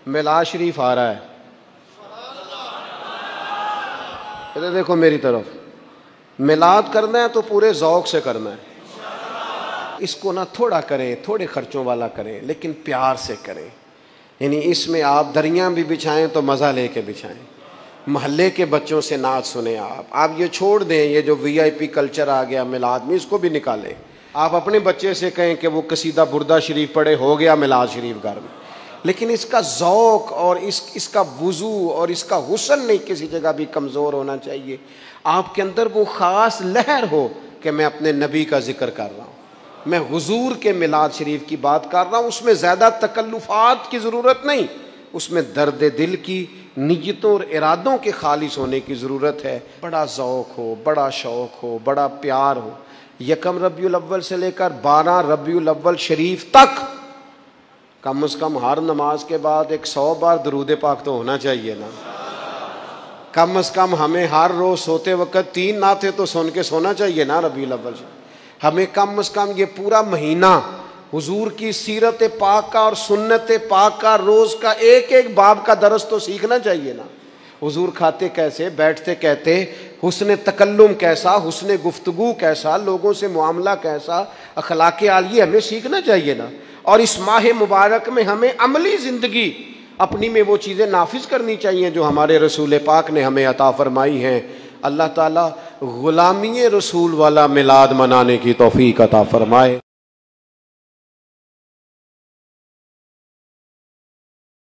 میلاد شریف آ رہا ہے، ادھر دیکھو میری طرف، میلاد کرنا ہے تو پورے ذوق سے کرنا ہے، اس کو نہ تھوڑا کریں، تھوڑے خرچوں والا کریں، لیکن پیار سے کریں. یعنی اس میں آپ دریاں بھی بچھائیں تو مزہ لے کے بچھائیں، محلے کے بچوں سے نعت سنیں. آپ یہ چھوڑ دیں، یہ جو وی آئی پی کلچر آ گیا میلاد میں، اس کو بھی نکالیں. آپ اپنے بچے سے کہیں کہ وہ قصیدہ بردہ شریف پڑھے، ہو گیا میلاد شریف گھر میں. لیکن اس کا ذوق اور اس کا وضو اور اس کا حسن نہیں کسی جگہ بھی کمزور ہونا چاہیے. آپ کے اندر وہ خاص لہر ہو کہ میں اپنے نبی کا ذکر کر رہا ہوں، میں حضور کے میلاد شریف کی بات کر رہا ہوں. اس میں زیادہ تکلفات کی ضرورت نہیں، اس میں درد دل کی نیتوں اور ارادوں کے خالص ہونے کی ضرورت ہے. بڑا ذوق ہو، بڑا شوق ہو، بڑا پیار ہو. یکم ربیع الاول سے لے کر 12 ربیع الاول شریف تک کم از کم ہر نماز کے بعد 100 بار درود پاک تو ہونا چاہیے نا. کم از کم ہمیں ہر روز سوتے وقت 3 نعتیں تو سن کے سونا چاہیے نا ربیع الاول سے. ہمیں کم از کم یہ پورا مہینہ حضور کی سیرت پاک کا اور سنت پاک کا روز کا ایک باب کا درس تو سیکھنا چاہیے نا. حضور کھاتے کیسے، بیٹھتے کہتے، حسن تکلم کیسا، حسن گفتگو کیسا، لوگوں سے معاملہ کیسا، اخلاق عالیہ ہمیں سیکھنا چاہیے نا. اور اس ماہ مبارک میں ہمیں عملی زندگی اپنی میں وہ چیزیں نافذ کرنی چاہیے جو ہمارے رسول پاک نے ہمیں عطا فرمائی ہیں. اللہ تعالیٰ غلامی رسول والا میلاد منانے کی توفیق عطا فرمائے.